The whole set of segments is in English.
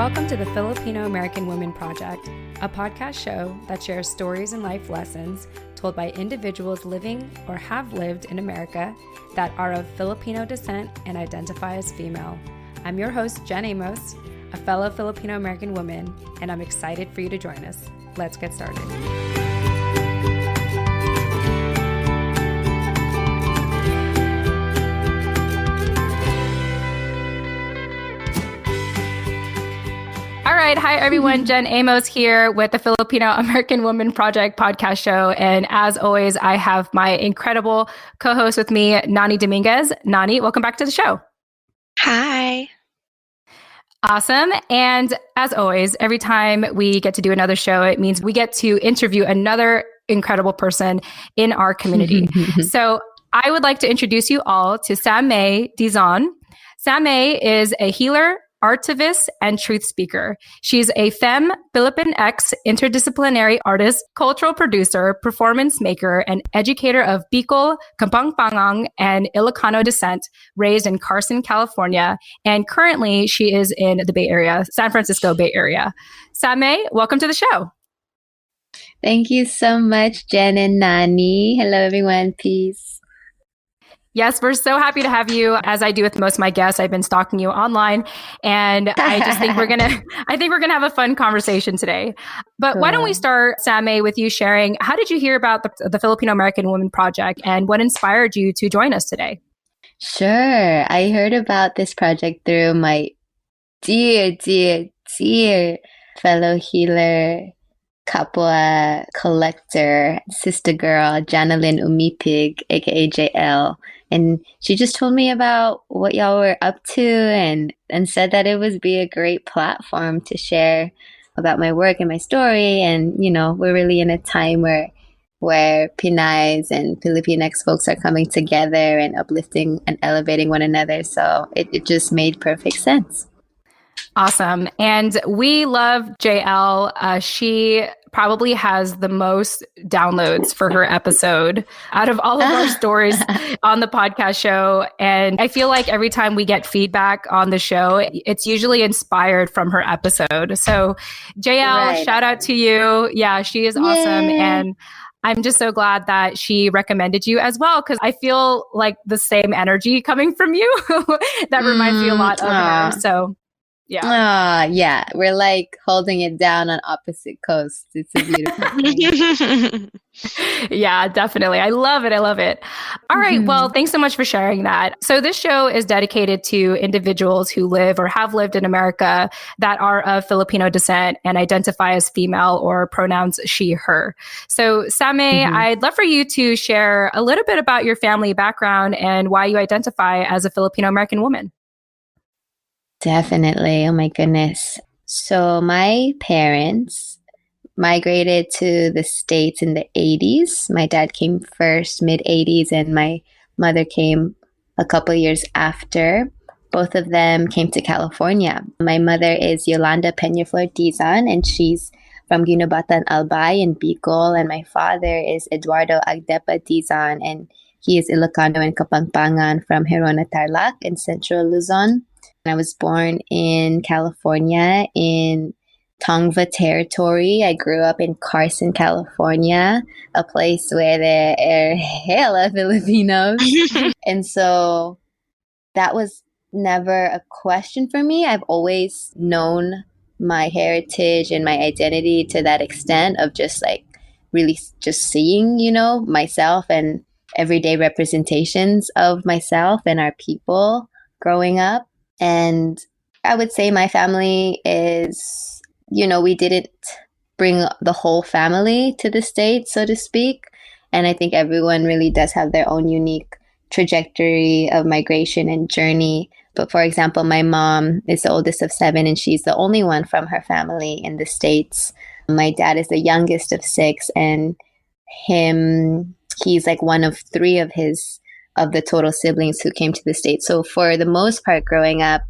Welcome to the Filipino American Women Project, a podcast show that shares stories and life lessons told by individuals living or have lived in America that are of Filipino descent and identify as female. I'm your host, Jen Amos, a fellow Filipino American woman, and I'm excited for you to join us. Let's get started. All right. Hi, everyone. Jen Amos here with the Filipino American Women Project podcast show. And as always, I have my incredible co-host with me, Nani Dominguez. Nani, welcome back to the show. Hi. Awesome. And as always, every time we get to do another show, it means we get to interview another incredible person in our community. So I would like to introduce you all to Sammay Dizon. Sammay is a healer, Artivist, and Truthspeaker. She's a femme, Filipinx, interdisciplinary artist, cultural producer, performance maker, and educator of Bicol, Kapampangan, and Ilocano descent, raised in Carson, California. And currently, she is in the Bay Area, San Francisco Bay Area. Sammay, welcome to the show. Thank you so much, Jen and Nani. Hello, everyone. Peace. Yes, we're so happy to have you. As I do with most of my guests, I've been stalking you online, and I just think we're gonna have a fun conversation today. But Why don't we start, Sammay, with you sharing, how did you hear about the Filipino American Women Project, and what inspired you to join us today? Sure. I heard about this project through my dear fellow healer, kapwa collector, sister girl, Janalyn Umipig, aka JL. And she just told me about what y'all were up to and said that it would be a great platform to share about my work and my story. And, you know, we're really in a time where Pinays and Filipinx folks are coming together and uplifting and elevating one another. So it just made perfect sense. Awesome. And we love JL. She probably has the most downloads for her episode out of all of our stories on the podcast show. And I feel like every time we get feedback on the show, it's usually inspired from her episode. So JL, Shout out to you. Yeah, she is awesome. And I'm just so glad that she recommended you as well, because I feel like the same energy coming from you that reminds me a lot of her. So yeah. We're like holding it down on opposite coasts. It's a beautiful thing. Yeah, definitely. I love it. All right. Well, thanks so much for sharing that. So this show is dedicated to individuals who live or have lived in America that are of Filipino descent and identify as female or pronouns she, her. So Sammay, I'd love for you to share a little bit about your family background and why you identify as a Filipino American woman. Definitely. Oh my goodness. So my parents migrated to the States in the 80s. My dad came first, mid-80s, and my mother came a couple years after. Both of them came to California. My mother is Yolanda Peñaflor Dizon, and she's from Ginobatan Albay in Bicol. And my father is Eduardo Agdepa Dizon, and he is Ilocano and Kapampangan from Hirona Tarlac in Central Luzon. I was born in California in Tongva territory. I grew up in Carson, California, a place where there are hella Filipinos. And so that was never a question for me. I've always known my heritage and my identity to that extent of just like really just seeing, you know, myself and everyday representations of myself and our people growing up. And I would say my family is, you know, we didn't bring the whole family to the States, so to speak. And I think everyone really does have their own unique trajectory of migration and journey. But for example, my mom is the oldest of 7, and she's the only one from her family in the States. My dad is the youngest of 6, and he's like one of 3 of the total siblings who came to the States. So for the most part growing up,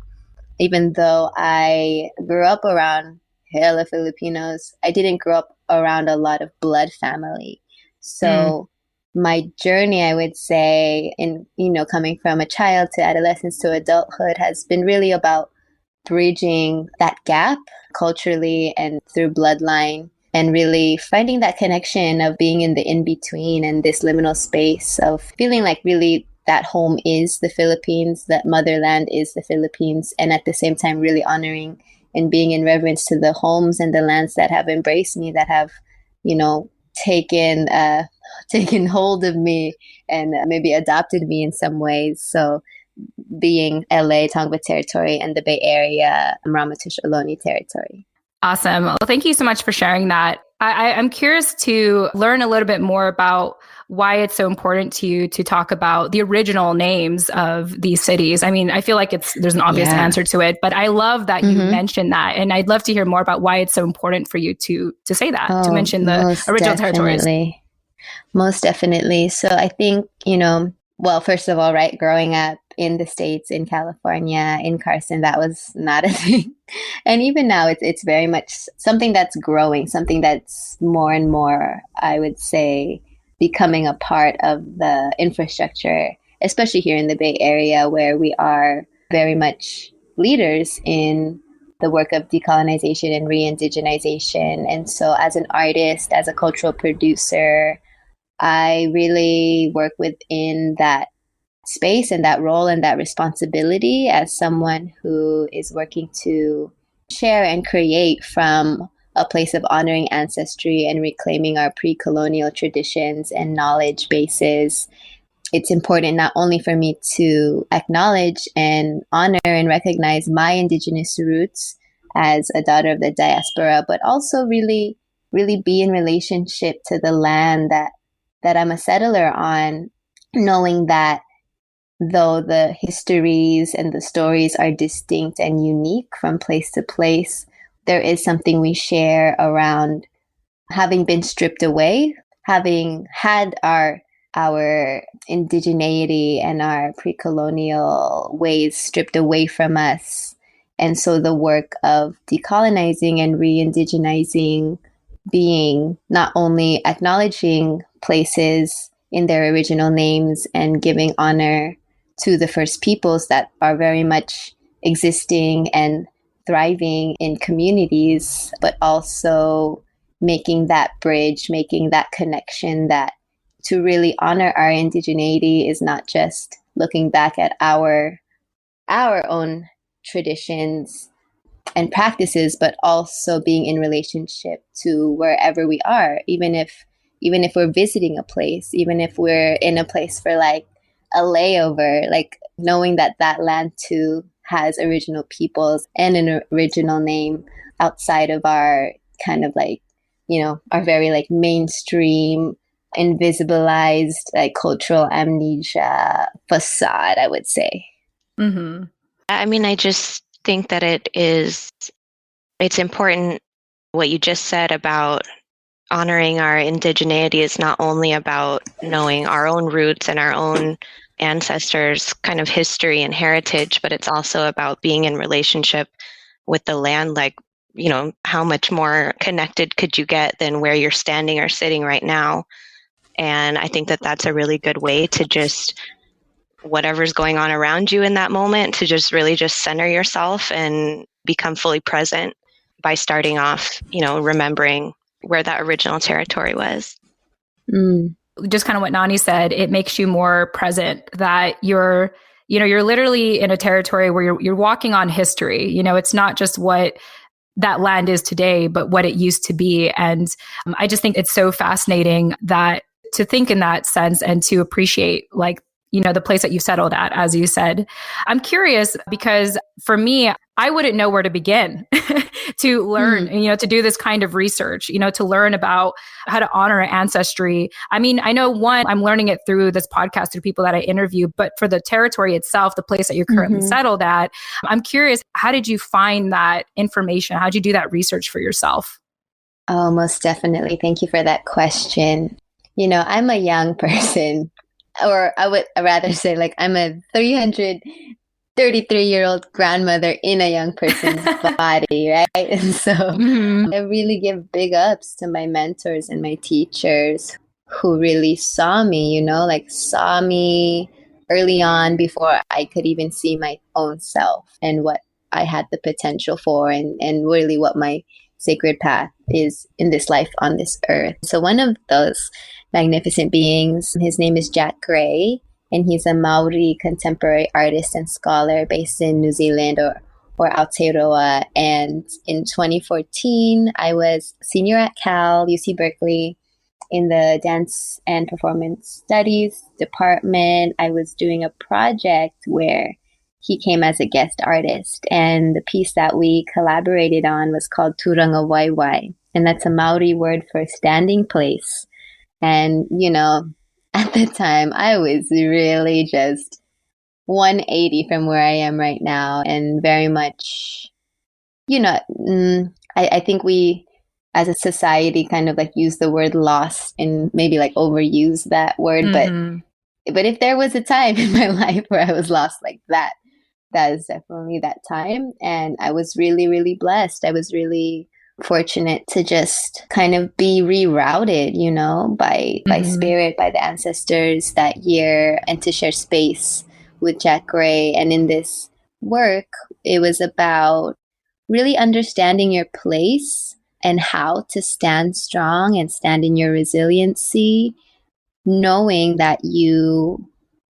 even though I grew up around hella Filipinos, I didn't grow up around a lot of blood family. So my journey, I would say, in, you know, coming from a child to adolescence to adulthood has been really about bridging that gap culturally and through bloodline, and really finding that connection of being in the in-between and this liminal space of feeling like really that home is the Philippines, that motherland is the Philippines, and at the same time really honoring and being in reverence to the homes and the lands that have embraced me, that have, taken hold of me and maybe adopted me in some ways. So being LA, Tongva territory, and the Bay Area, Ramaytush Ohlone territory. Awesome. Well, thank you so much for sharing that. I'm curious to learn a little bit more about why it's so important to you to talk about the original names of these cities. I mean, I feel like there's an obvious answer to it, but I love that you mentioned that. And I'd love to hear more about why it's so important for you to say that, to mention the original territories. Most definitely. So I think, well, first of all, right, growing up in the States, in California, in Carson, that was not a thing. And even now, it's very much something that's growing, something that's more and more, I would say, becoming a part of the infrastructure, especially here in the Bay Area, where we are very much leaders in the work of decolonization and re-indigenization. And so as an artist, as a cultural producer, I really work within that space and that role and that responsibility as someone who is working to share and create from a place of honoring ancestry and reclaiming our pre-colonial traditions and knowledge bases. It's important not only for me to acknowledge and honor and recognize my Indigenous roots as a daughter of the diaspora, but also really, really be in relationship to the land that I'm a settler on, knowing that though the histories and the stories are distinct and unique from place to place, there is something we share around having been stripped away, having had our indigeneity and our pre-colonial ways stripped away from us. And so the work of decolonizing and re-indigenizing, being not only acknowledging places in their original names and giving honor to the First Peoples that are very much existing and thriving in communities, but also making that bridge, making that connection, that to really honor our indigeneity is not just looking back at our own traditions and practices, but also being in relationship to wherever we are, even if we're visiting a place, even if we're in a place for like a layover, like knowing that land too has original peoples and an original name outside of our kind of like, our very like mainstream, invisibilized, like cultural amnesia facade, I would say. Mm-hmm. I mean, I just think that it's important what you just said about honoring our indigeneity is not only about knowing our own roots and our own ancestors' kind of history and heritage, but it's also about being in relationship with the land. Like, how much more connected could you get than where you're standing or sitting right now? And I think that that's a really good way to just, whatever's going on around you in that moment, to just really just center yourself and become fully present by starting off, remembering where that original territory was. Just kind of what Nani said, it makes you more present, that you're literally in a territory where you're walking on history. It's not just what that land is today, but what it used to be. And I just think it's so fascinating that to think in that sense and to appreciate the place that you settled at, as you said. I'm curious because for me, I wouldn't know where to begin to learn, to do this kind of research, to learn about how to honor ancestry. I mean, I know I'm learning it through this podcast, through people that I interview, but for the territory itself, the place that you're currently settled at, I'm curious, how did you find that information? How did you do that research for yourself? Oh, most definitely. Thank you for that question. I'm a young person, or I would rather say I'm a 333-year-old grandmother in a young person's body, right? And so I really give big ups to my mentors and my teachers who really saw me, saw me early on before I could even see my own self and what I had the potential for, and really what my sacred path is in this life on this earth. So one of those magnificent beings, his name is Jack Gray, and he's a Maori contemporary artist and scholar based in New Zealand or Aotearoa. And in 2014, I was senior at Cal, UC Berkeley, in the dance and performance studies department. I was doing a project where he came as a guest artist, and the piece that we collaborated on was called Turanga Waiwai, and that's a Maori word for standing place. And, at the time, I was really just 180 from where I am right now, and very much, I think we, as a society, kind of like use the word lost and maybe like overuse that word. Mm-hmm. But if there was a time in my life where I was lost like that, that is definitely that time. And I was really, really blessed. I was really fortunate to just kind of be rerouted, by spirit, by the ancestors that year, and to share space with Jack Gray. And in this work, it was about really understanding your place and how to stand strong and stand in your resiliency, knowing that you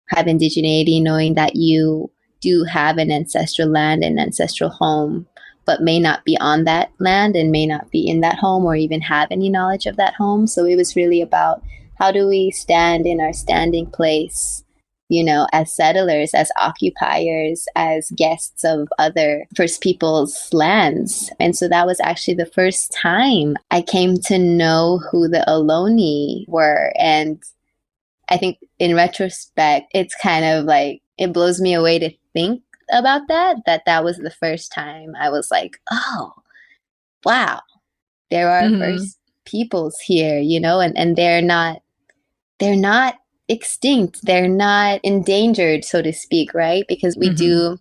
have indigeneity, knowing that you do have an ancestral land and ancestral home, but may not be on that land and may not be in that home or even have any knowledge of that home. So it was really about how do we stand in our standing place, as settlers, as occupiers, as guests of other First Peoples lands. And so that was actually the first time I came to know who the Ohlone were. And I think in retrospect, it's kind of like, it blows me away to think about that was the first time I was like, oh, wow, there are First Peoples here, and they're not extinct. They're not endangered, so to speak, right? Because we do,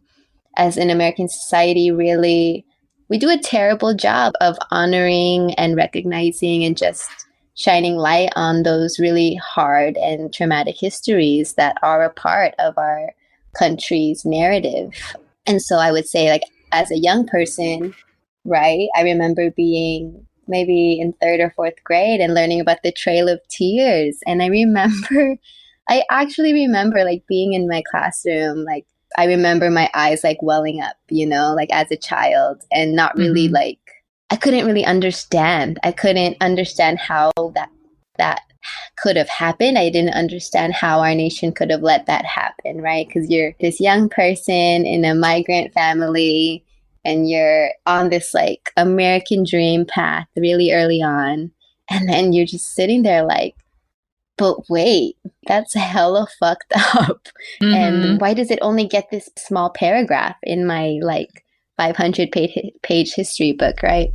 as an American society, really, we do a terrible job of honoring and recognizing and just shining light on those really hard and traumatic histories that are a part of our country's narrative. And so I would say, like, as a young person, right, I remember being maybe in 3rd or 4th grade and learning about the Trail of Tears. And I actually remember like being in my classroom, like I remember my eyes like welling up, like as a child, and not really like, I couldn't really understand. I couldn't understand how that could have happened. I didn't understand how our nation could have let that happen, right? Because you're this young person in a migrant family, and you're on this like American dream path really early on. And then you're just sitting there like, but wait, that's hella fucked up. And why does it only get this small paragraph in my like 500-page history book, right?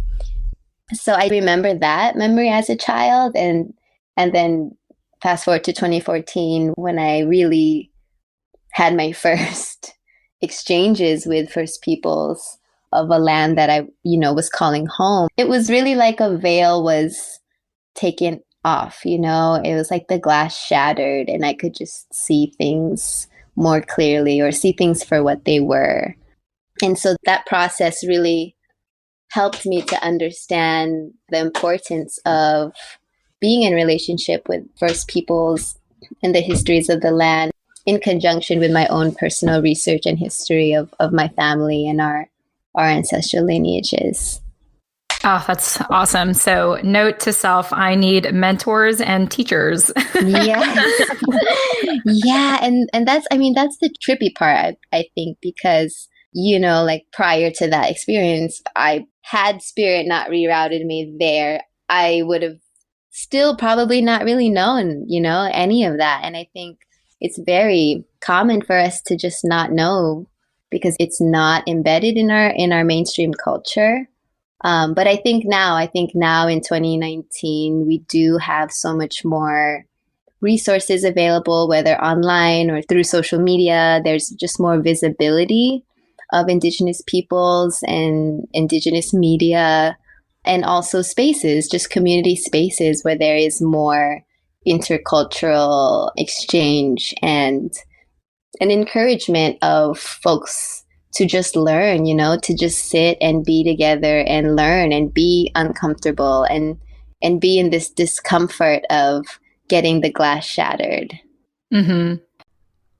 So I remember that memory as a child. And then fast forward to 2014, when I really had my first exchanges with First Peoples of a land that I, was calling home. It was really like a veil was taken off, it was like the glass shattered and I could just see things more clearly or see things for what they were. And so that process really helped me to understand the importance of being in relationship with First Peoples and the histories of the land in conjunction with my own personal research and history of my family and our ancestral lineages. Oh, that's awesome. So note to self, I need mentors and teachers. Yes. Yeah. And that's the trippy part, I think, because, like prior to that experience, I had spirit not rerouted me there, I would have still probably not really known, any of that. And I think it's very common for us to just not know because it's not embedded in our mainstream culture. But I think now in 2019, we do have so much more resources available, whether online or through social media. There's just more visibility of Indigenous peoples and Indigenous media, and also spaces, just community spaces where there is more intercultural exchange and an encouragement of folks to just learn, to just sit and be together and learn and be uncomfortable and be in this discomfort of getting the glass shattered. Mm-hmm.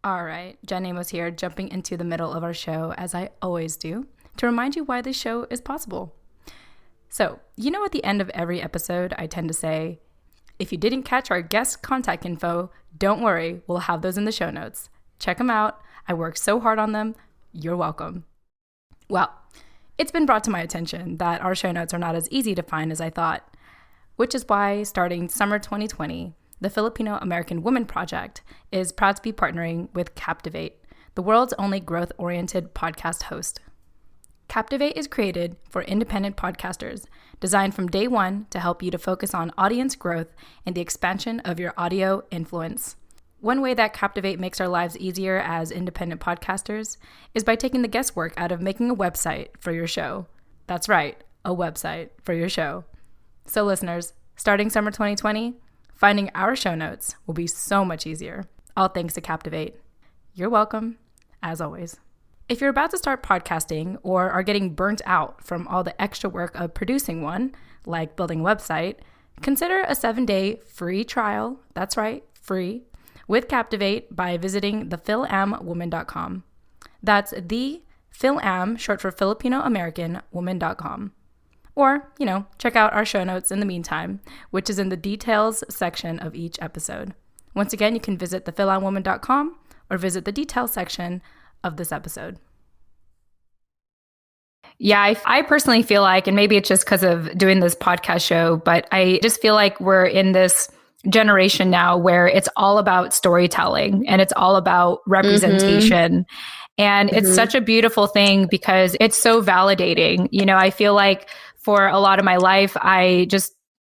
All right, Jen Amos here, jumping into the middle of our show, as I always do, to remind you why this show is possible. So, at the end of every episode, I tend to say, if you didn't catch our guest contact info, don't worry, we'll have those in the show notes. Check them out. I worked so hard on them. You're welcome. Well, it's been brought to my attention that our show notes are not as easy to find as I thought, which is why starting summer 2020, the Filipino American Women Project is proud to be partnering with Captivate, the world's only growth-oriented podcast host. Captivate is created for independent podcasters, designed from day one to help you to focus on audience growth and the expansion of your audio influence. One way that Captivate makes our lives easier as independent podcasters is by taking the guesswork out of making a website for your show. That's right, a website for your show. So listeners, starting summer 2020, finding our show notes will be so much easier. All thanks to Captivate. You're welcome, as always. If you're about to start podcasting or are getting burnt out from all the extra work of producing one, like building a website, consider a 7-day free trial, that's right, free, with Captivate by visiting thefil-am-woman.com. That's the Fil-Am, short for Filipino American Woman.com. Or, check out our show notes in the meantime, which is in the details section of each episode. Once again, you can visit thefil-am-woman.com or visit the details section of this episode. Yeah, I personally feel like, and maybe it's just because of doing this podcast show, but I just feel like we're in this generation now where it's all about storytelling and it's all about representation. Mm-hmm. And it's such a beautiful thing because it's so validating. I feel like for a lot of my life, I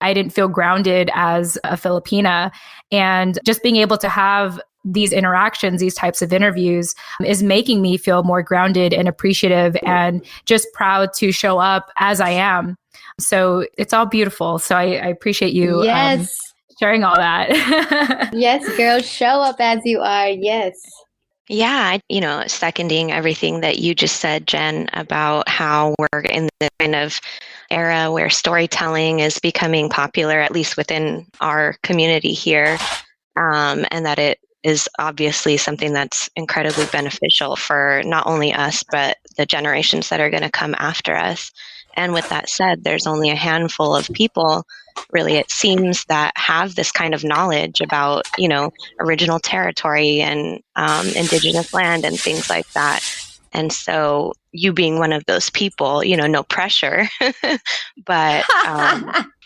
didn't feel grounded as a Filipina, and just being able to have these interactions, these types of interviews is making me feel more grounded and appreciative and just proud to show up as I am. So it's all beautiful. So I appreciate you sharing all that. Yes, girl, show up as you are. Yes. Yeah, seconding everything that you just said, Jen, about how we're in the kind of era where storytelling is becoming popular, at least within our community here, and that it is obviously something that's incredibly beneficial for not only us, but the generations that are going to come after us. And with that said, there's only a handful of people, really, it seems, that have this kind of knowledge about, original territory and indigenous land and things like that. And so you being one of those people, no pressure, but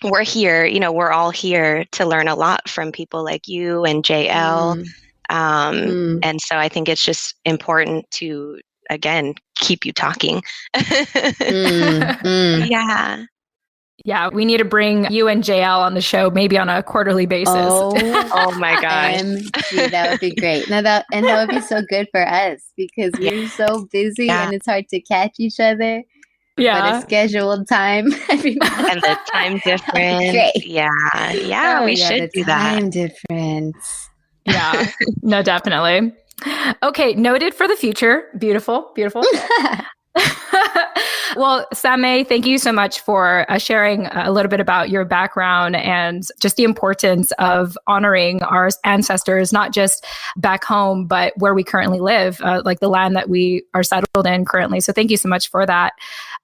we're here, we're all here to learn a lot from people like you and JL. And so I think it's just important to, again, keep you talking. Yeah. Yeah, we need to bring you and JL on the show, maybe on a quarterly basis. Oh my gosh. That would be great. That would be so good for us because we're so busy and it's hard to catch each other. Yeah. But a scheduled time. And the time difference. Great. Yeah. We should do that. Time difference. Yeah. No, definitely. Okay, noted for the future. Beautiful. Well, Sammay, thank you so much for sharing a little bit about your background and just the importance of honoring our ancestors, not just back home, but where we currently live, like the land that we are settled in currently. So thank you so much for that.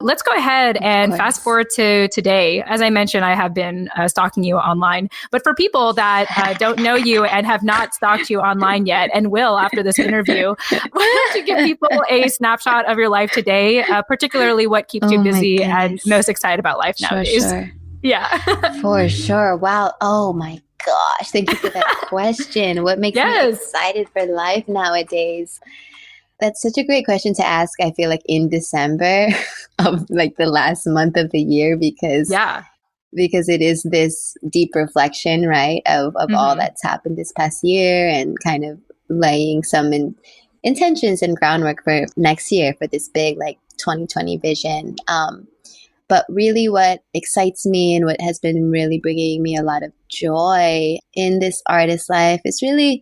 Let's go ahead and fast forward to today. As I mentioned, I have been stalking you online. But for people that don't know you and have not stalked you online yet and will after this interview, why don't you give people a snapshot of your life today, particularly what keeps you busy and most excited about life nowadays? Sure. Yeah. For sure. Wow. Oh my gosh. Thank you for that question. What makes me excited for life nowadays? That's such a great question to ask. I feel like in December of like the last month of the year because it is this deep reflection, right, of all that's happened this past year and kind of laying some intentions and groundwork for next year for this big like 2020 vision. But really what excites me and what has been really bringing me a lot of joy in this artist life has really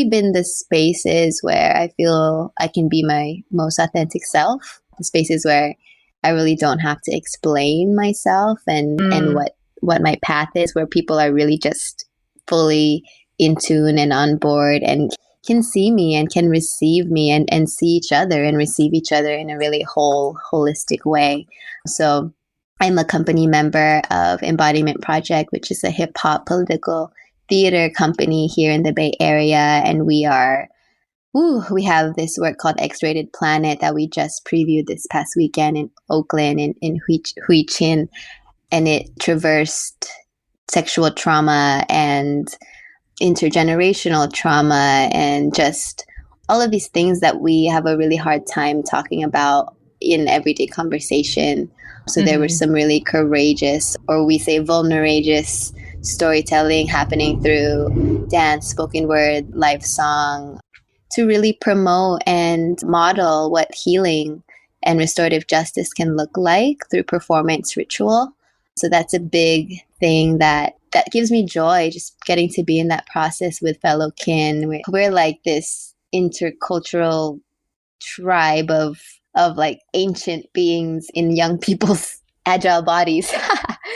been the spaces where I feel I can be my most authentic self, the spaces where I really don't have to explain myself and what my path is, where people are really just fully in tune and on board and can see me and can receive me and see each other and receive each other in a really holistic way. So I'm a company member of Embodiment Project, which is a hip hop political theater company here in the Bay Area. And we have this work called X-Rated Planet that we just previewed this past weekend in Oakland in Hui Chin. And it traversed sexual trauma and intergenerational trauma and just all of these things that we have a really hard time talking about in everyday conversation. So there were some really courageous, or we say vulnerageous, storytelling happening through dance, spoken word, live song, to really promote and model what healing and restorative justice can look like through performance ritual. So that's a big thing that gives me joy, just getting to be in that process with fellow kin. We're like this intercultural tribe of like ancient beings in young people's agile bodies.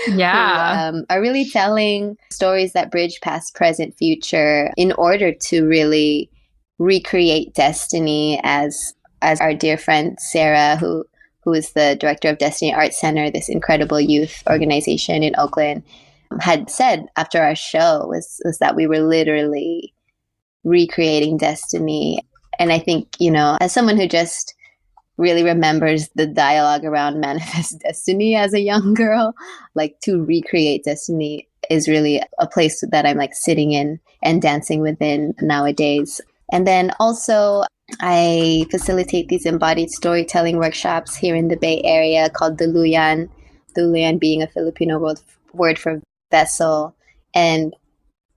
Yeah. Who are really telling stories that bridge past, present, future in order to really recreate destiny, as our dear friend Sarah, who is the director of Destiny Art Center, this incredible youth organization in Oakland, had said after our show was that we were literally recreating destiny. And I think, as someone who just really remembers the dialogue around manifest destiny as a young girl, like to recreate destiny is really a place that I'm like sitting in and dancing within nowadays. And then also I facilitate these embodied storytelling workshops here in the Bay Area called Duluyan being a Filipino word for vessel. And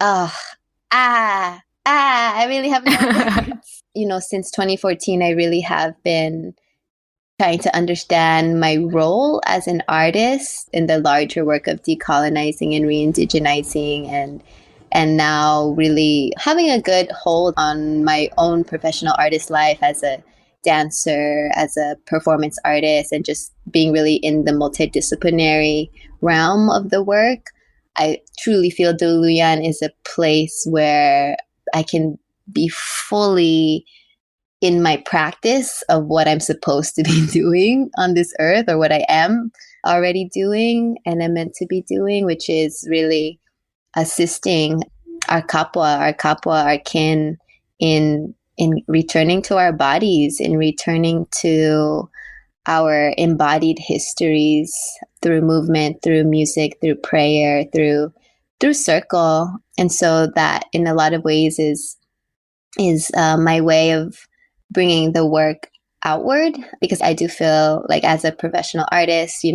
I really have no words. Since 2014, I really have been trying to understand my role as an artist in the larger work of decolonizing and re-indigenizing, and now really having a good hold on my own professional artist life as a dancer, as a performance artist, and just being really in the multidisciplinary realm of the work. I truly feel Duluyan is a place where I can be fully in my practice of what I'm supposed to be doing on this earth, or what I am already doing and am meant to be doing, which is really assisting our kapwa, our kin in returning to our bodies, in returning to our embodied histories through movement, through music, through prayer, through circle. And so that in a lot of ways is my way of bringing the work outward, because I do feel like as a professional artist, you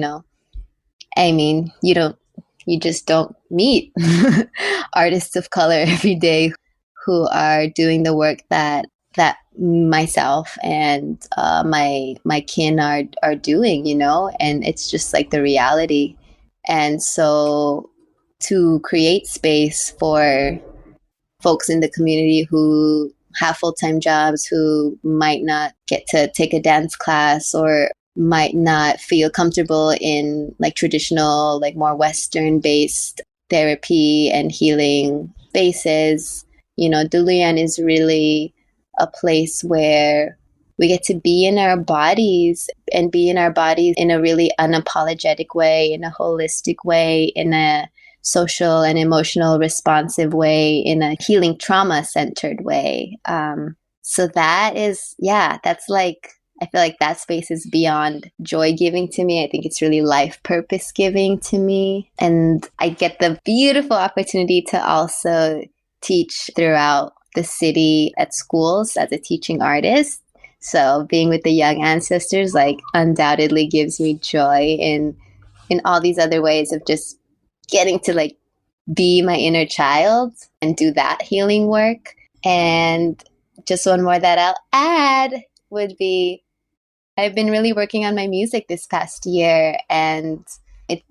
just don't meet artists of color every day who are doing the work that myself and my kin are doing, and it's just like the reality. And so to create space for folks in the community who have full-time jobs, who might not get to take a dance class or might not feel comfortable in like traditional, like more Western based therapy and healing spaces, Duluyan is really a place where we get to be in our bodies and be in our bodies in a really unapologetic way, in a holistic way, in a social and emotional responsive way, in a healing trauma centered way. So that is, that's like, I feel like that space is beyond joy giving to me. I think it's really life purpose giving to me. And I get the beautiful opportunity to also teach throughout the city at schools as a teaching artist. So being with the young ancestors like undoubtedly gives me joy in all these other ways of just getting to like be my inner child and do that healing work. And just one more that I'll add would be I've been really working on my music this past year, and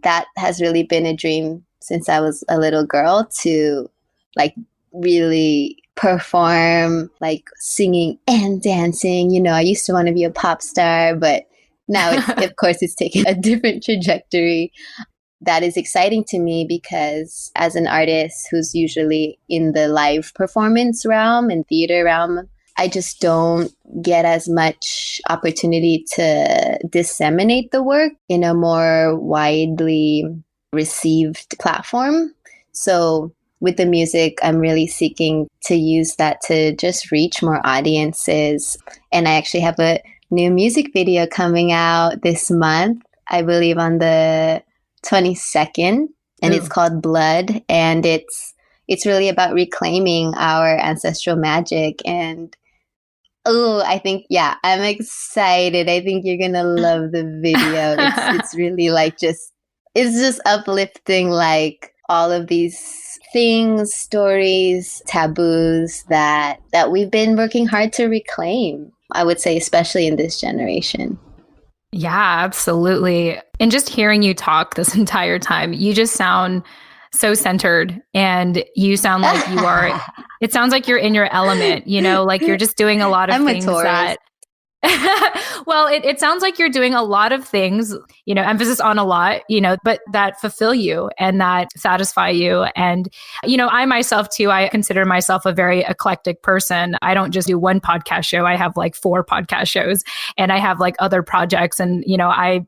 that has really been a dream since I was a little girl to like really perform, like singing and dancing. You know, I used to want to be a pop star, but now of course it's taken a different trajectory. That is exciting to me because as an artist who's usually in the live performance realm and theater realm, I just don't get as much opportunity to disseminate the work in a more widely received platform. So with the music, I'm really seeking to use that to just reach more audiences. And I actually have a new music video coming out this month, I believe on the 22nd, and it's called Blood, and it's really about reclaiming our ancestral magic. And I think I'm excited. I think you're gonna love the video. It's really like it's just uplifting, like all of these things, stories, taboos that we've been working hard to reclaim. I would say, especially in this generation. Yeah, absolutely. And just hearing you talk this entire time, you just sound so centered, and you sound like you are, it sounds like you're in your element, you know, like you're just doing a lot of things that well, it sounds like you're doing a lot of things, you know, emphasis on a lot, you know, but that fulfill you and that satisfy you. And, you know, I myself too, I consider myself a very eclectic person. I don't just do one podcast show. I have like 4 podcast shows, and I have like other projects. And, you know, I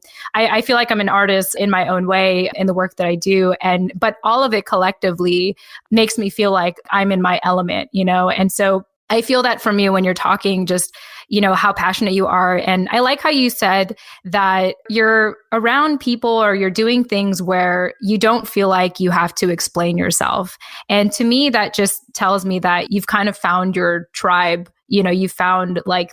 feel like I'm an artist in my own way in the work that I do. But all of it collectively makes me feel like I'm in my element, you know? And so I feel that from you when you're talking, just, you know, how passionate you are. And I like how you said that you're around people or you're doing things where you don't feel like you have to explain yourself. And to me, that just tells me that you've kind of found your tribe. You know, you found like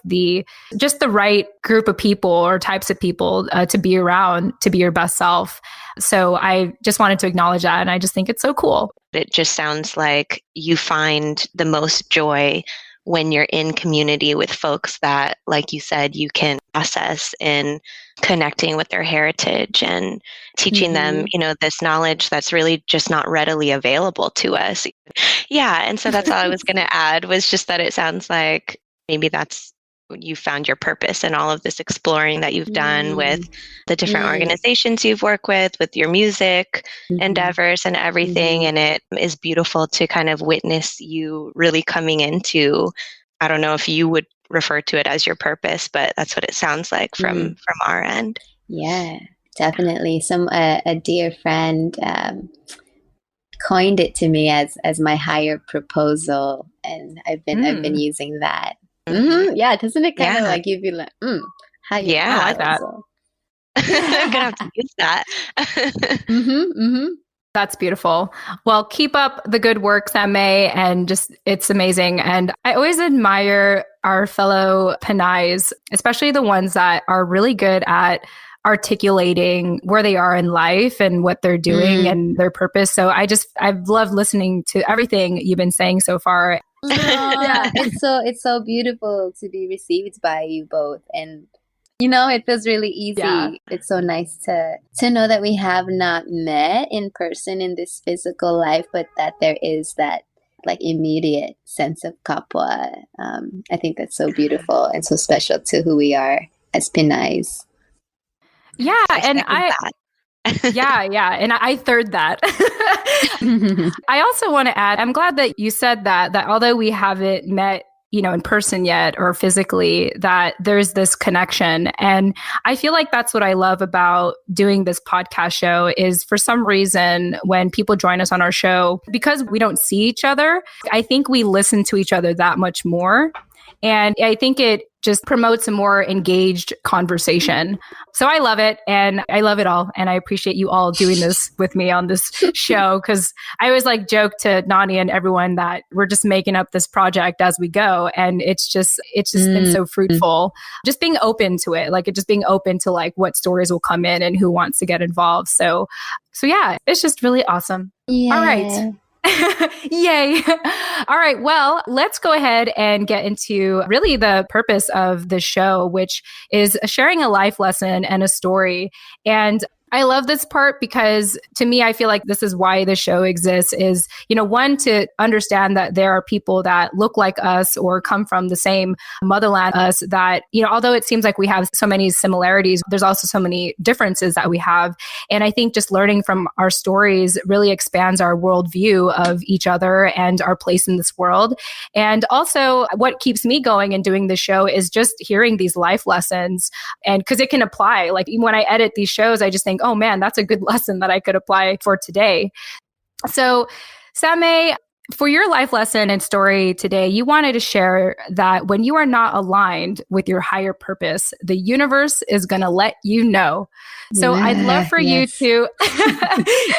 just the right group of people or types of people to be around, to be your best self. So I just wanted to acknowledge that. And I just think it's so cool. It just sounds like you find the most joy when you're in community with folks that, like you said, you can process in connecting with their heritage and teaching them, you know, this knowledge that's really just not readily available to us. Yeah. And so that's all I was going to add, was just that it sounds like maybe that's you found your purpose in all of this exploring that you've done with the different organizations you've worked with your music endeavors and everything. And it is beautiful to kind of witness you really coming into, I don't know if you would refer to it as your purpose, but that's what it sounds like from our end. Yeah, definitely. A dear friend coined it to me as my higher proposal, and I've been using that. Yeah, doesn't it kind of like give you like, how you I like that. I'm gonna have to use that. That's beautiful. Well, keep up the good work, Sammay, and just it's amazing. And I always admire our fellow Pinais, especially the ones that are really good at articulating where they are in life and what they're doing and their purpose. So I've loved listening to everything you've been saying so far. Yeah, it's so beautiful to be received by you both, and you know, it feels really easy. Yeah. It's so nice to know that we have not met in person in this physical life, but that there is that like immediate sense of kapwa. I think that's so beautiful and so special to who we are as Pinais. Yeah, and and I third that. I also want to add, I'm glad that you said that although we haven't met, you know, in person yet or physically, that there's this connection. And I feel like that's what I love about doing this podcast show is for some reason, when people join us on our show, because we don't see each other, I think we listen to each other that much more. And I think it just promotes a more engaged conversation. So I love it, and I love it all. And I appreciate you all doing this with me on this show, because I always like joke to Nani and everyone that we're just making up this project as we go. And it's just been so fruitful. Just being open to it, like just being open to like what stories will come in and who wants to get involved. So yeah, it's just really awesome. Yeah. All right. Yay. All right. Well, let's go ahead and get into really the purpose of the show, which is sharing a life lesson and a story. And I love this part because to me, I feel like this is why the show exists is, one, to understand that there are people that look like us or come from the same motherland as us that, although it seems like we have so many similarities, there's also so many differences that we have. And I think just learning from our stories really expands our worldview of each other and our place in this world. And also what keeps me going and doing the show is just hearing these life lessons. And because it can apply, like when I edit these shows, I just think, oh man, that's a good lesson that I could apply for today. So, Sammay, for your life lesson and story today, you wanted to share that when you are not aligned with your higher purpose, the universe is going to let you know. So I'd love for you to,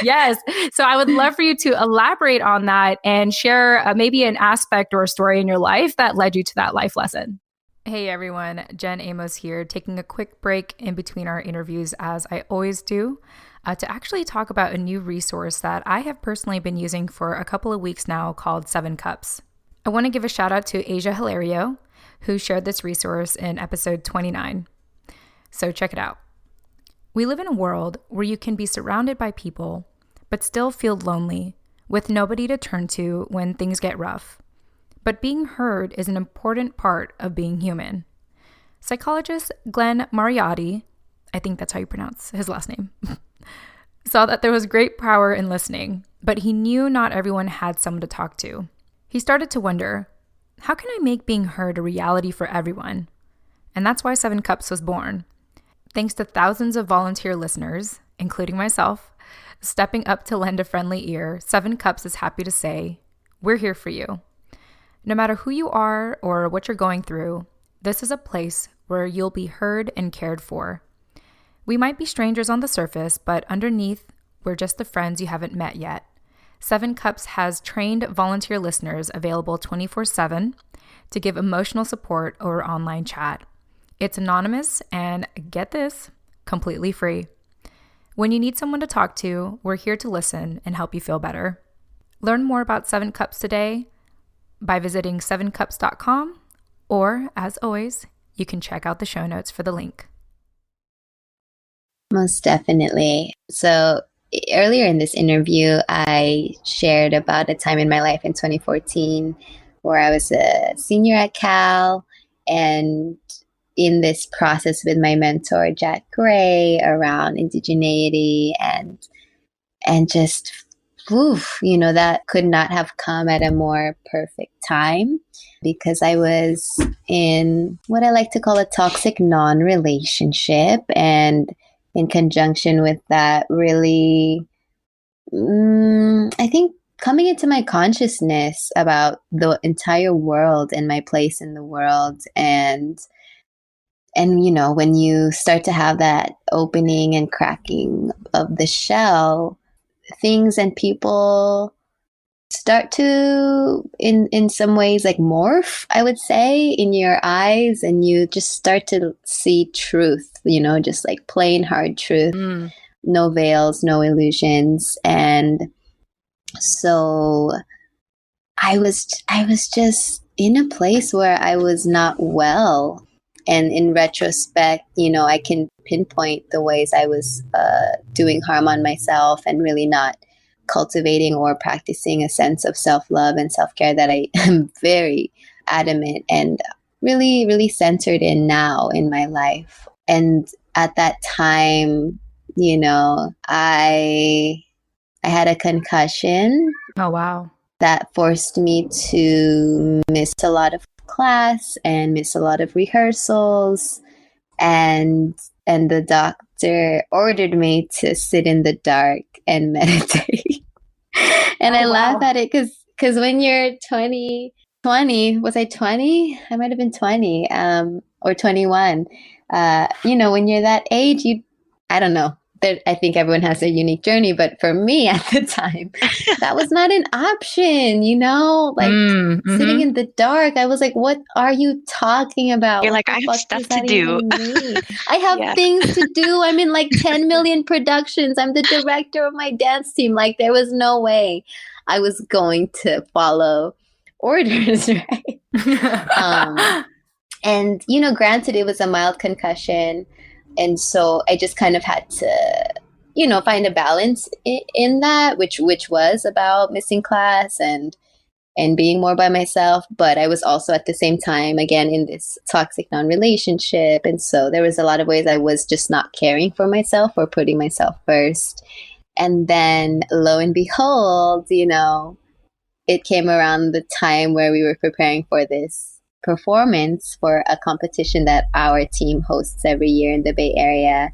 yes. So I would love for you to elaborate on that and share maybe an aspect or a story in your life that led you to that life lesson. Hey everyone, Jen Amos here, taking a quick break in between our interviews as I always do, to actually talk about a new resource that I have personally been using for a couple of weeks now called 7 Cups. I want to give a shout out to Asia Hilario, who shared this resource in episode 29. So check it out. We live in a world where you can be surrounded by people, but still feel lonely, with nobody to turn to when things get rough. But being heard is an important part of being human. Psychologist Glenn Mariotti, I think that's how you pronounce his last name, saw that there was great power in listening, but he knew not everyone had someone to talk to. He started to wonder, how can I make being heard a reality for everyone? And that's why 7 Cups was born. Thanks to thousands of volunteer listeners, including myself, stepping up to lend a friendly ear, 7 Cups is happy to say, we're here for you. No matter who you are or what you're going through, this is a place where you'll be heard and cared for. We might be strangers on the surface, but underneath, we're just the friends you haven't met yet. 7 Cups has trained volunteer listeners available 24/7 to give emotional support over online chat. It's anonymous and, get this, completely free. When you need someone to talk to, we're here to listen and help you feel better. Learn more about 7 Cups today by visiting 7cups.com, or as always, you can check out the show notes for the link. Most definitely. So earlier in this interview, I shared about a time in my life in 2014 where I was a senior at Cal, and in this process with my mentor, Jack Gray, around indigeneity and just that could not have come at a more perfect time, because I was in what I like to call a toxic non-relationship. And in conjunction with that, really, I think coming into my consciousness about the entire world and my place in the world. And when you start to have that opening and cracking of the shell, things and people start to, in some ways, like morph, I would say, in your eyes, and you just start to see truth, just like plain hard truth, no veils, no illusions. And so I was just in a place where I was not well. And in retrospect, I can pinpoint the ways I was doing harm on myself and really not cultivating or practicing a sense of self-love and self-care that I am very adamant and really, really centered in now in my life. And at that time, I had a concussion. Oh, wow. That forced me to miss a lot of class and miss a lot of rehearsals, and the doctor ordered me to sit in the dark and meditate. And I laugh at it because when you're 20, was I 20? I might have been 20 or 21. When you're that age, I don't know. I think everyone has a unique journey, but for me at the time, that was not an option, sitting in the dark. I was like, what are you talking about? You're like, I have stuff to do. I have things to do. I'm in like 10 million productions. I'm the director of my dance team. Like, there was no way I was going to follow orders, right? And, you know, granted, it was a mild concussion. And so I just kind of had to, you know, find a balance in that, which was about missing class and being more by myself. But I was also at the same time, again, in this toxic non-relationship. And so there was a lot of ways I was just not caring for myself or putting myself first. And then lo and behold, you know, it came around the time where we were preparing for this performance for a competition that our team hosts every year in the Bay Area.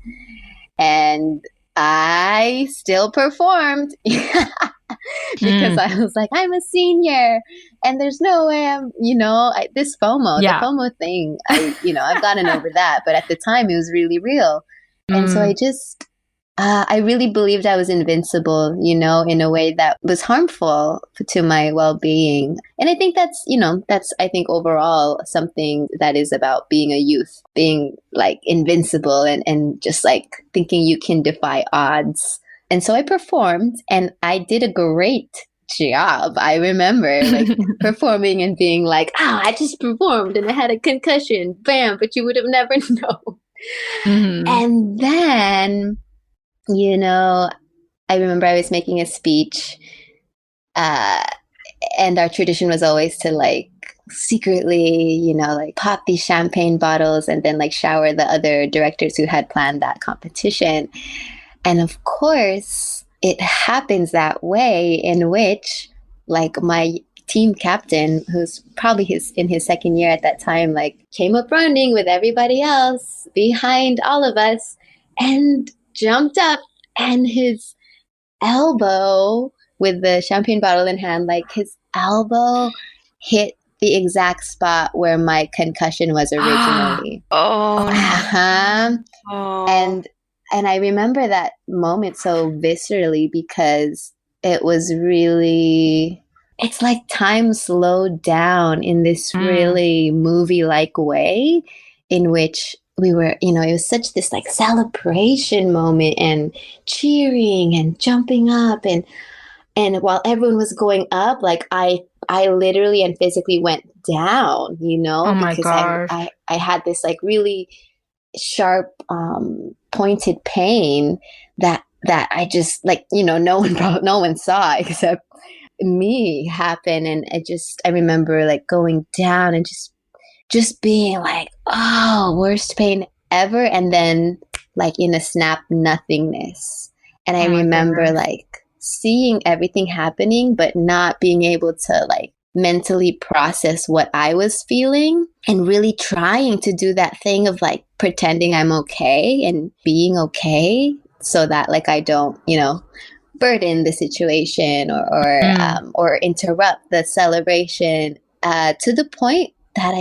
And I still performed because I was like, I'm a senior and there's no way I'm, you know, this FOMO, the FOMO thing, I've gotten over that. But at the time it was really real. And so I really believed I was invincible, you know, in a way that was harmful to my well-being. And I think that's I think overall something that is about being a youth, being like invincible and just like thinking you can defy odds. And so I performed and I did a great job. I remember like performing and being like, I just performed and I had a concussion. Bam, but you would have never known. And then, you know, I remember I was making a speech and our tradition was always to like secretly, you know, like pop these champagne bottles and then like shower the other directors who had planned that competition. And of course, it happens that way in which like my team captain, who's probably in his second year at that time, like came up running with everybody else behind all of us and jumped up, and his elbow with the champagne bottle in hand, like his elbow hit the exact spot where my concussion was originally. And I remember that moment so viscerally because it was really, it's like time slowed down in this really movie-like way in which we were, you know, it was such this like celebration moment and cheering and jumping up and while everyone was going up, like I literally and physically went down, you know, because I had this like really sharp pointed pain that I just like, you know, no one saw except me happen. And I remember like going down and just being like, oh, worst pain ever. And then like in a snap, nothingness. And I remember like seeing everything happening, but not being able to like mentally process what I was feeling and really trying to do that thing of like pretending I'm okay and being okay so that like I don't, you know, burden the situation or interrupt the celebration to the point that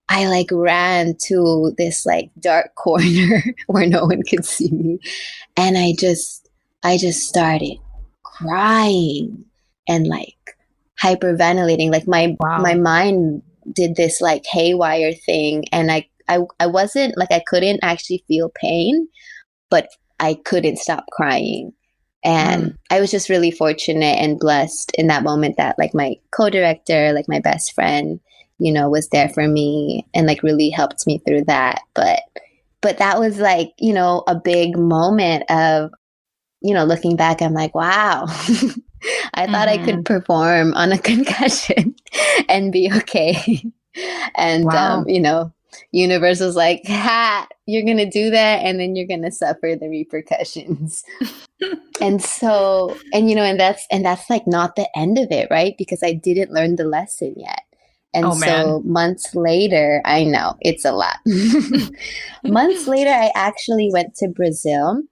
I like ran to this like dark corner where no one could see me. And I just started crying and like hyperventilating. Like my mind did this like haywire thing. And I wasn't like, I couldn't actually feel pain, but I couldn't stop crying. And I was just really fortunate and blessed in that moment that like my co-director, like my best friend, you know, was there for me and like really helped me through that. But that was like, you know, a big moment of, you know, looking back, I'm like, wow, I thought I could perform on a concussion and be okay. And, you know, universe was like, you're going to do that. And then you're going to suffer the repercussions. And so, and, you know, and that's like not the end of it, right? Because I didn't learn the lesson yet. And so months later, I know it's a lot. Months later, I actually went to Brazil.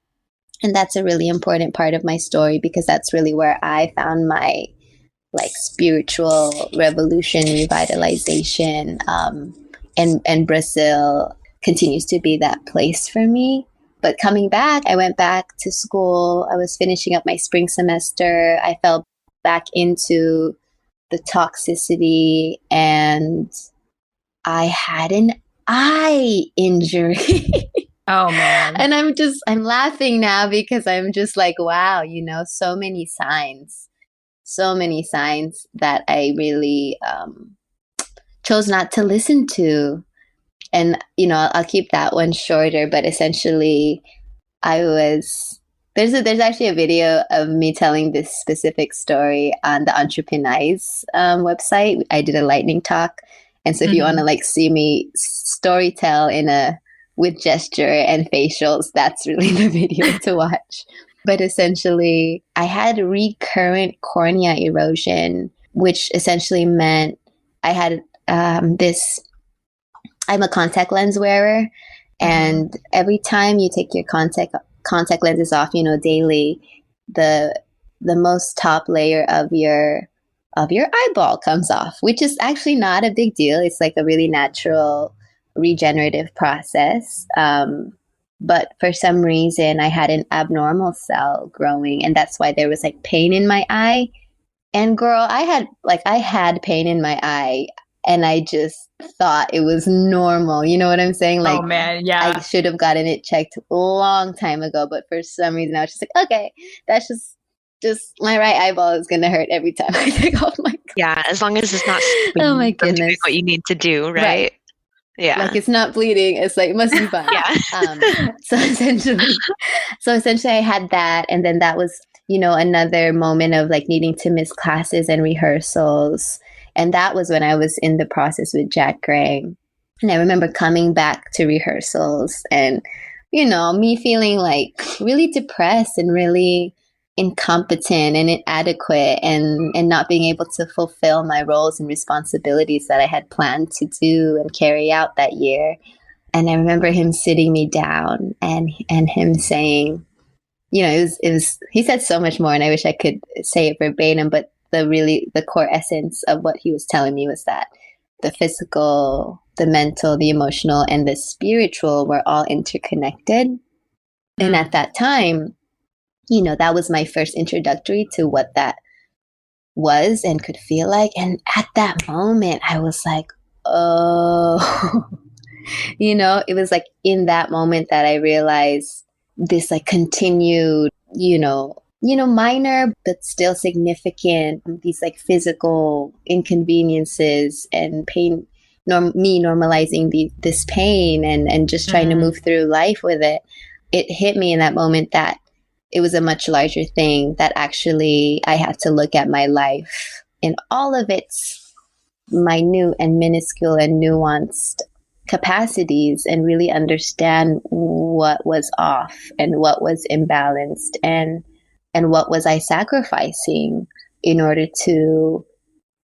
And that's a really important part of my story because that's really where I found my like spiritual revolution, revitalization. And Brazil continues to be that place for me. But coming back, I went back to school. I was finishing up my spring semester. I fell back into the toxicity and I had an eye injury. Oh man. And I'm laughing now because I'm just like, wow, you know, so many signs so many signs that I really chose not to listen to. And, you know, I'll keep that one shorter, but essentially there's actually a video of me telling this specific story on the Entrepreneurs website. I did a lightning talk. And so if you want to like see me story tell with gesture and facials, that's really the video to watch. But essentially, I had recurrent cornea erosion, which essentially meant I had I'm a contact lens wearer. And every time you take your contact lenses off, you know, daily, the most top layer of your eyeball comes off, which is actually not a big deal. It's like a really natural regenerative process. But for some reason, I had an abnormal cell growing, and that's why there was like pain in my eye. And girl, I had pain in my eye, and I just thought it was normal. You know what I'm saying? Like, oh man, yeah. I should have gotten it checked a long time ago, but for some reason I was just like, okay, that's just my right eyeball is going to hurt every time I take off my glasses. Yeah, as long as it's not oh my goodness, doing what you need to do, right? Yeah, like it's not bleeding. It's like, it must be fine. Yeah. So essentially I had that, and then that was, you know, another moment of like needing to miss classes and rehearsals. And that was when I was in the process with Jack Gray. And I remember coming back to rehearsals and, you know, me feeling like really depressed and really incompetent and inadequate and not being able to fulfill my roles and responsibilities that I had planned to do and carry out that year. And I remember him sitting me down and him saying, you know, it was, he said so much more, and I wish I could say it verbatim, but the core essence of what he was telling me was that the physical, the mental, the emotional, and the spiritual were all interconnected. And at that time, you know, that was my first introductory to what that was and could feel like. And at that moment, I was like, oh, you know, it was like in that moment that I realized this like continued, you know, minor but still significant, these like physical inconveniences and pain, me normalizing this pain and just trying to move through life with it. It hit me in that moment that it was a much larger thing, that actually I had to look at my life in all of its minute and minuscule and nuanced capacities and really understand what was off and what was imbalanced and what was I sacrificing in order to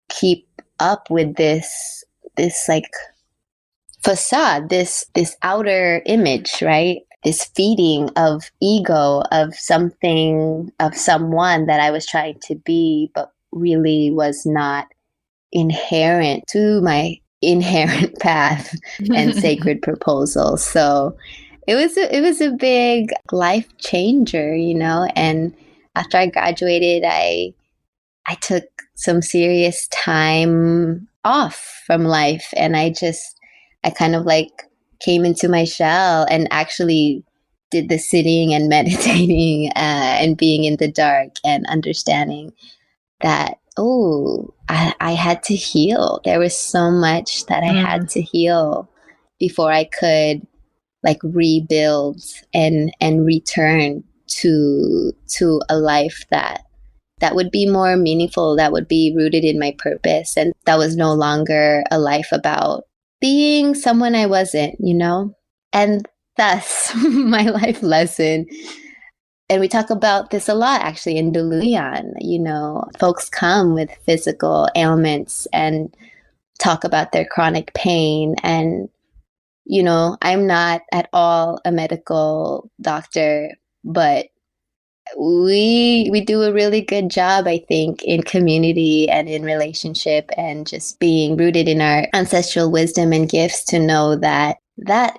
keep up with this like facade, this outer image, right? This feeding of ego, of something, of someone that I was trying to be, but really was not inherent to my inherent path and sacred proposal. So it was a big life changer, you know. And after I graduated, I took some serious time off from life, and I kind of like came into my shell and actually did the sitting and meditating and being in the dark and understanding that, I had to heal. There was so much that I had to heal before I could like rebuild and return to a life that would be more meaningful, that would be rooted in my purpose, and that was no longer a life about being someone I wasn't, you know? And thus, my life lesson, and we talk about this a lot actually in Deluyan, you know, folks come with physical ailments and talk about their chronic pain. And, you know, I'm not at all a medical doctor, but we do a really good job, I think, in community and in relationship and just being rooted in our ancestral wisdom and gifts to know that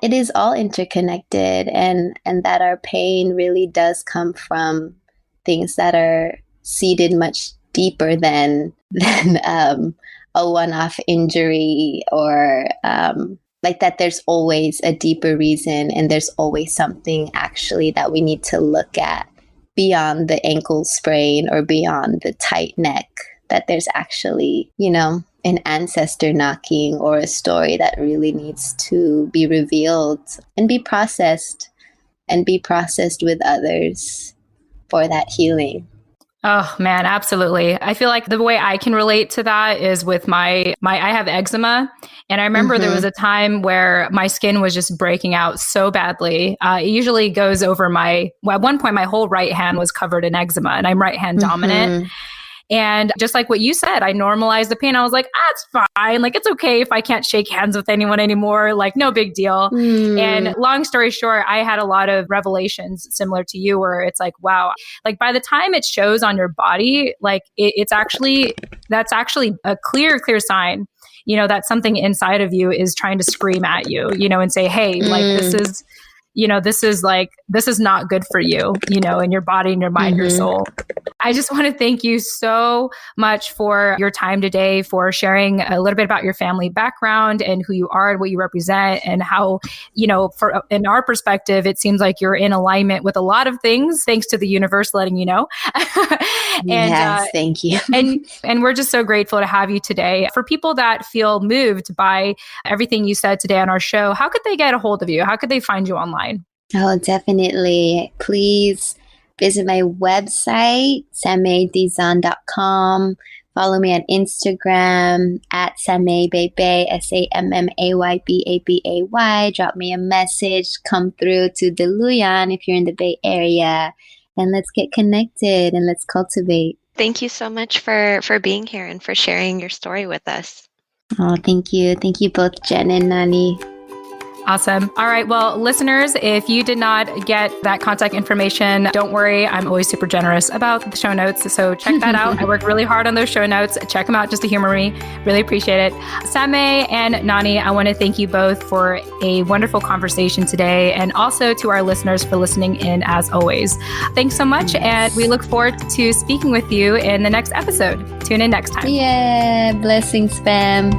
it is all interconnected and that our pain really does come from things that are seated much deeper than a one-off injury or like that. There's always a deeper reason, and there's always something actually that we need to look at beyond the ankle sprain or beyond the tight neck, that there's actually, an ancestor knocking or a story that really needs to be revealed and be processed with others for that healing. Oh man, absolutely. I feel like the way I can relate to that is with I have eczema. And I remember there was a time where my skin was just breaking out so badly. It usually goes over at one point, my whole right hand was covered in eczema, and I'm right hand dominant. And just like what you said, I normalized the pain. I was like, it's fine. Like, it's okay if I can't shake hands with anyone anymore. Like, no big deal. And long story short, I had a lot of revelations similar to you, where it's like, wow, like by the time it shows on your body, like that's actually a clear sign, that something inside of you is trying to scream at you, and say, hey, like this is not good for you, in your body and your mind, your soul. I just want to thank you so much for your time today, for sharing a little bit about your family background and who you are and what you represent, and how, in our perspective, it seems like you're in alignment with a lot of things, thanks to the universe letting you know. Yes, thank you. and we're just so grateful to have you today. For people that feel moved by everything you said today on our show, how could they get a hold of you? How could they find you online? Oh, definitely. Please visit my website, sammaydizon.com. Follow me on Instagram at sammaybabay, SAMMAYBABAY. Drop me a message. Come through to Deluyan if you're in the Bay Area. And let's get connected and let's cultivate. Thank you so much for being here and for sharing your story with us. Oh, thank you. Thank you both, Jen and Nani. Awesome. All right. Well, listeners, if you did not get that contact information, don't worry. I'm always super generous about the show notes. So check that out. I work really hard on those show notes. Check them out just to humor me. Really appreciate it. Sammay and Nani, I want to thank you both for a wonderful conversation today, and also to our listeners for listening in as always. Thanks so much. And we look forward to speaking with you in the next episode. Tune in next time. Yeah. Blessings, fam.